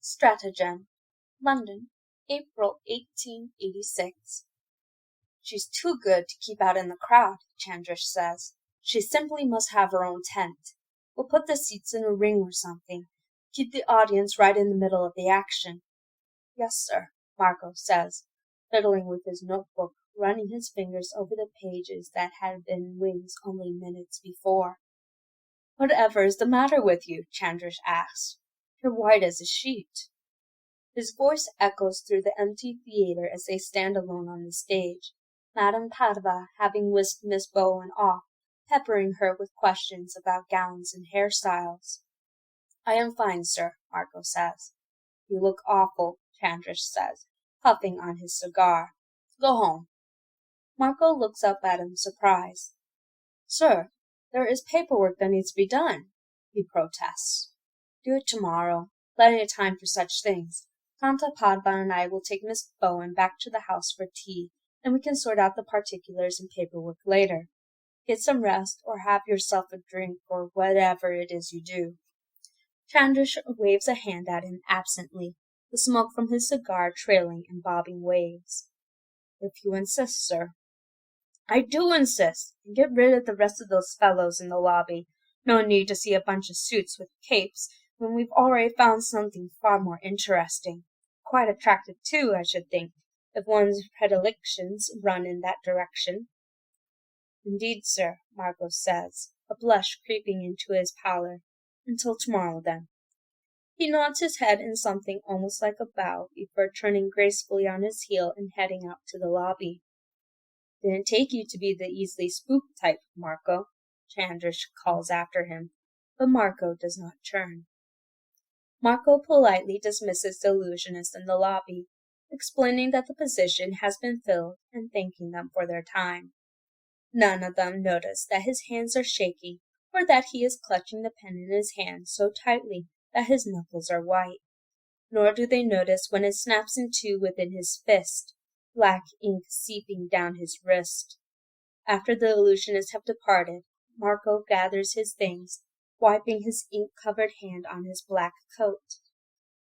Stratagem, London, April 1886. She's too good to keep out in the crowd, Chandrish says. She simply must have her own tent. We'll put the seats in a ring or something. Keep the audience right in the middle of the action. Yes, sir, Marco says, fiddling with his notebook, running his fingers over the pages that had been wings only minutes before. Whatever is the matter with you? Chandrish asks. You're white as a sheet. His voice echoes through the empty theatre as they stand alone on the stage, Madame Padva having whisked Miss Bowen off, peppering her with questions about gowns and hairstyles. I am fine, sir, Marco says. You look awful, Chandrish says, puffing on his cigar. Go home. Marco looks up at him, surprised. Sir, there is paperwork that needs to be done, he protests. Do it tomorrow. Plenty of time for such things. Tanta Padva and I will take Miss Bowen back to the house for tea, and we can sort out the particulars and paperwork later. Get some rest, or have yourself a drink, or whatever it is you do. Chandrish waves a hand at him absently, the smoke from his cigar trailing in bobbing waves. If you insist, sir. I do insist, and get rid of the rest of those fellows in the lobby. No need to see a bunch of suits with capes when we've already found something far more interesting. Quite attractive, too, I should think, if one's predilections run in that direction. Indeed, sir, Marco says, a blush creeping into his pallor. Until tomorrow, then. He nods his head in something almost like a bow before turning gracefully on his heel and heading out to the lobby. Didn't take you to be the easily spooked type, Marco, Chandrish calls after him, but Marco does not turn. Marco politely dismisses the illusionist in the lobby, explaining that the position has been filled and thanking them for their time. None of them notice that his hands are shaking or that he is clutching the pen in his hand so tightly that his knuckles are white. Nor do they notice when it snaps in two within his fist, black ink seeping down his wrist. After the illusionists have departed, Marco gathers his things, wiping his ink-covered hand on his black coat.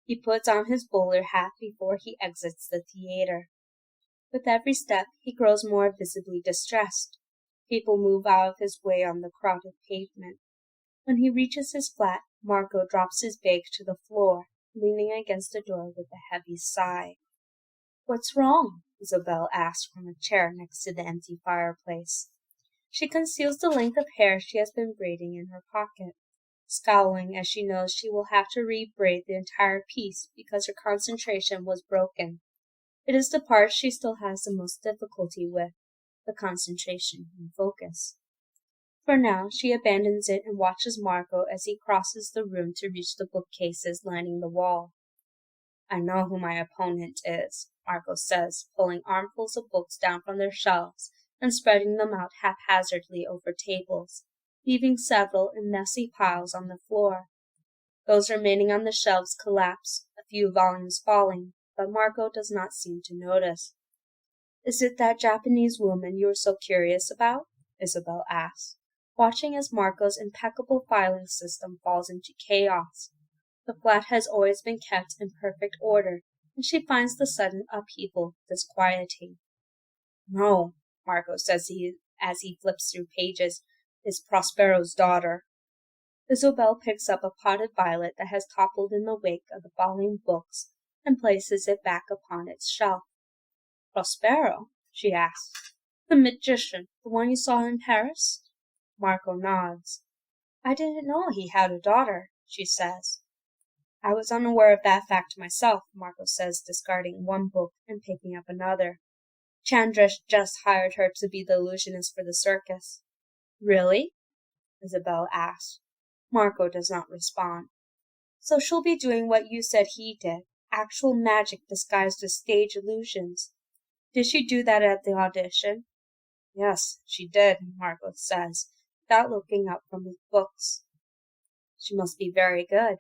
He puts on his bowler hat before he exits the theatre. With every step, he grows more visibly distressed. People move out of his way on the crowded pavement. When he reaches his flat, Marco drops his bag to the floor, leaning against the door with a heavy sigh. What's wrong? Isabel asks from a chair next to the empty fireplace. She conceals the length of hair she has been braiding in her pocket, scowling as she knows she will have to re-braid the entire piece because her concentration was broken. It is the part she still has the most difficulty with, the concentration and focus. For now, she abandons it and watches Marco as he crosses the room to reach the bookcases lining the wall. I know who my opponent is, Marco says, pulling armfuls of books down from their shelves and spreading them out haphazardly over tables, leaving several in messy piles on the floor. Those remaining on the shelves collapse, a few volumes falling, but Marco does not seem to notice. Is it that Japanese woman you were so curious about? Isabel asks, watching as Marco's impeccable filing system falls into chaos. The flat has always been kept in perfect order, and she finds the sudden upheaval disquieting. No, Marco says as he flips through pages, is Prospero's daughter. Isabel picks up a potted violet that has toppled in the wake of the falling books and places it back upon its shelf. Prospero? She asks. The magician, the one you saw in Paris? Marco nods. I didn't know he had a daughter, she says. I was unaware of that fact myself, Marco says, discarding one book and picking up another. Chandrish just hired her to be the illusionist for the circus. Really? Isabel asks. Marco does not respond. So she'll be doing what you said he did, actual magic disguised as stage illusions. Did she do that at the audition? Yes, she did, Marco says, without looking up from his books. She must be very good.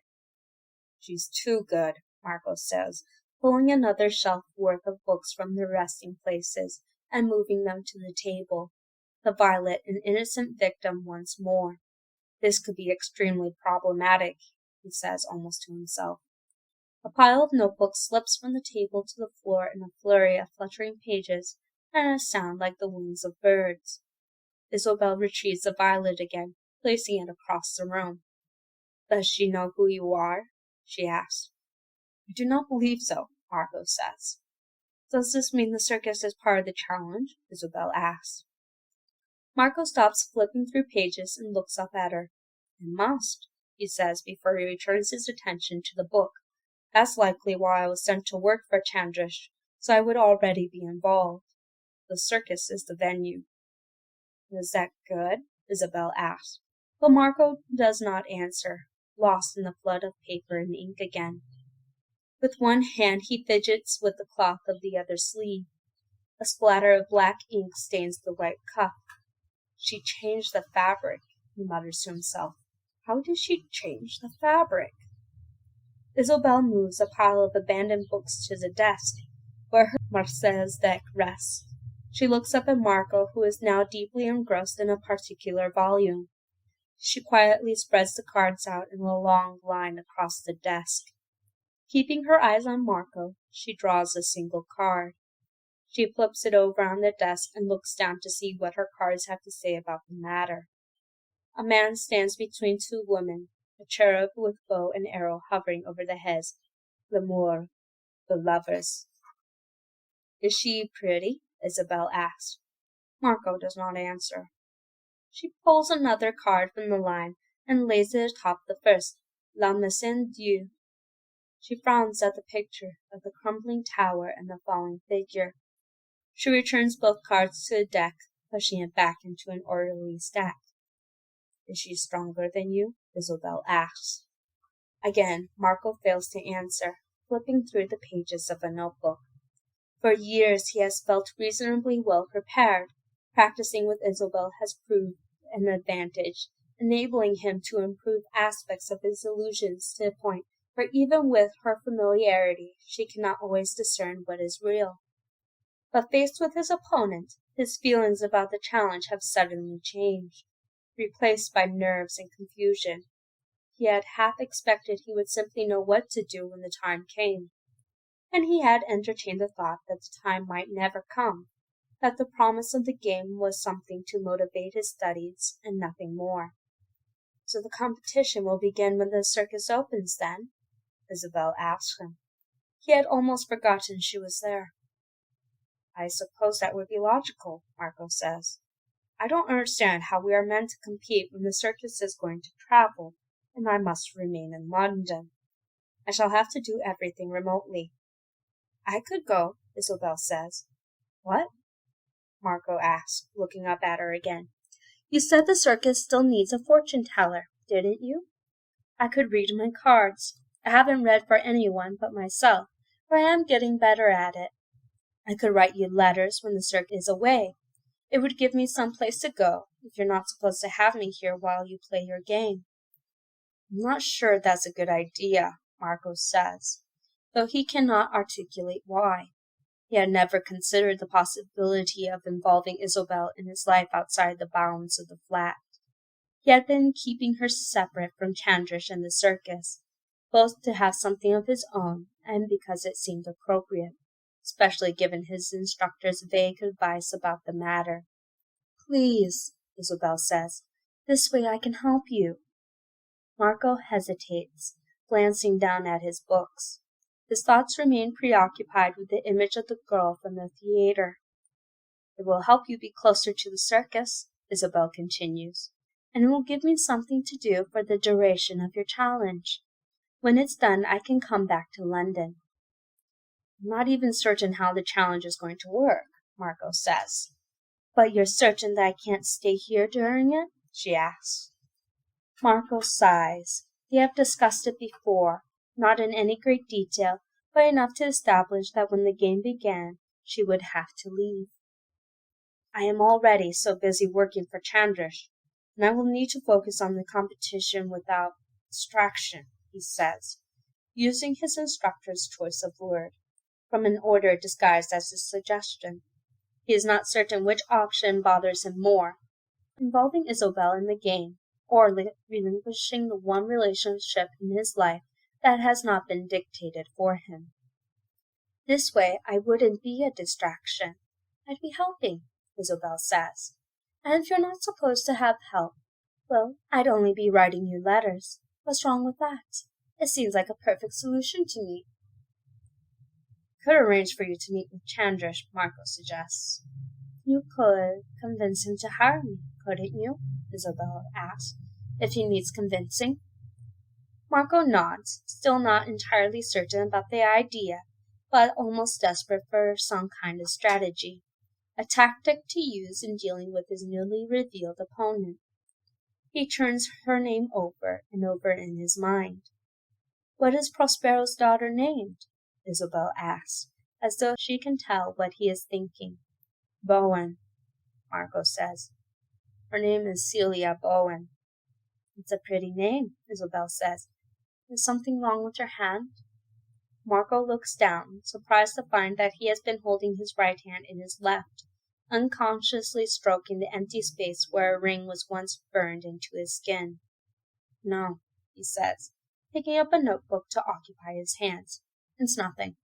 She's too good, Marco says, pulling another shelf worth of books from their resting places and moving them to the table. The violet an innocent victim once more. This could be extremely problematic, he says almost to himself. A pile of notebooks slips from the table to the floor in a flurry of fluttering pages and a sound like the wings of birds. Isobel retrieves the violet again, placing it across the room. Does she know who you are? She asks. I do not believe so, Margot says. Does this mean the circus is part of the challenge? Isobel asks. Marco stops flipping through pages and looks up at her. It must, he says before he returns his attention to the book. That's likely why I was sent to work for Chandrish, so I would already be involved. The circus is the venue. Is that good? Isobel asks. But Marco does not answer, lost in the flood of paper and ink again. With one hand he fidgets with the cloth of the other sleeve. A splatter of black ink stains the white cuff. She changed the fabric, he mutters to himself. How did she change the fabric? Isobel moves a pile of abandoned books to the desk, where her Marcel's deck rests. She looks up at Marco, who is now deeply engrossed in a particular volume. She quietly spreads the cards out in a long line across the desk. Keeping her eyes on Marco, she draws a single card. She flips it over on the desk and looks down to see what her cards have to say about the matter. A man stands between two women, a cherub with bow and arrow hovering over the heads, l'amour, the lovers. Is she pretty? Isobel asks. Marco does not answer. She pulls another card from the line and lays it atop the first, La Maison Dieu. She frowns at the picture of the crumbling tower and the falling figure. She returns both cards to the deck, pushing it back into an orderly stack. Is she stronger than you? Isobel asks. Again, Marco fails to answer, flipping through the pages of a notebook. For years he has felt reasonably well prepared. Practicing with Isobel has proved an advantage, enabling him to improve aspects of his illusions to the point where even with her familiarity she cannot always discern what is real. But faced with his opponent, his feelings about the challenge have suddenly changed, replaced by nerves and confusion. He had half expected he would simply know what to do when the time came, and he had entertained the thought that the time might never come, that the promise of the game was something to motivate his studies and nothing more. So the competition will begin when the circus opens, then? Isobel asked him. He had almost forgotten she was there. I suppose that would be logical, Marco says. I don't understand how we are meant to compete when the circus is going to travel, and I must remain in London. I shall have to do everything remotely. I could go, Isobel says. What? Marco asks, looking up at her again. You said the circus still needs a fortune-teller, didn't you? I could read my cards. I haven't read for anyone but myself, but I am getting better at it. I could write you letters when the circus is away. It would give me some place to go, if you're not supposed to have me here while you play your game. I'm not sure that's a good idea, Marco says, though he cannot articulate why. He had never considered the possibility of involving Isobel in his life outside the bounds of the flat. He had been keeping her separate from Chandrish and the circus, both to have something of his own and because it seemed appropriate, especially given his instructor's vague advice about the matter. Please, Isobel says, this way I can help you. Marco hesitates, glancing down at his books. His thoughts remain preoccupied with the image of the girl from the theater. It will help you be closer to the circus, Isobel continues, and it will give me something to do for the duration of your challenge. When it's done, I can come back to London. I'm not even certain how the challenge is going to work, Marco says. But you're certain that I can't stay here during it? She asks. Marco sighs. They have discussed it before, not in any great detail, but enough to establish that when the game began, she would have to leave. I am already so busy working for Chandrish, and I will need to focus on the competition without distraction, he says, using his instructor's choice of word, from an order disguised as a suggestion. He is not certain which option bothers him more, involving Isobel in the game, or relinquishing the one relationship in his life that has not been dictated for him. This way I wouldn't be a distraction. I'd be helping, Isabel says. And if you're not supposed to have help, well, I'd only be writing you letters. What's wrong with that? It seems like a perfect solution to me. Could arrange for you to meet with Chandrish, Marco suggests. You could convince him to hire me, couldn't you? Isabel asks. If he needs convincing. Marco nods, still not entirely certain about the idea, but almost desperate for some kind of strategy, a tactic to use in dealing with his newly revealed opponent. He turns her name over and over in his mind. What is Prospero's daughter named? Isabel asks, as though she can tell what he is thinking. Bowen, Marco says. Her name is Celia Bowen. It's a pretty name, Isabel says. Is something wrong with your hand? Marco looks down, surprised to find that he has been holding his right hand in his left, unconsciously stroking the empty space where a ring was once burned into his skin. No, he says, picking up a notebook to occupy his hands. It's nothing.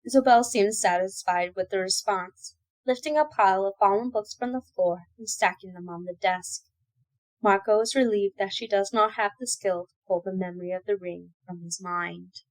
Isabel seems satisfied with the response, lifting a pile of fallen books from the floor and stacking them on the desk. Marco is relieved that she does not have the skill to pull the memory of the ring from his mind.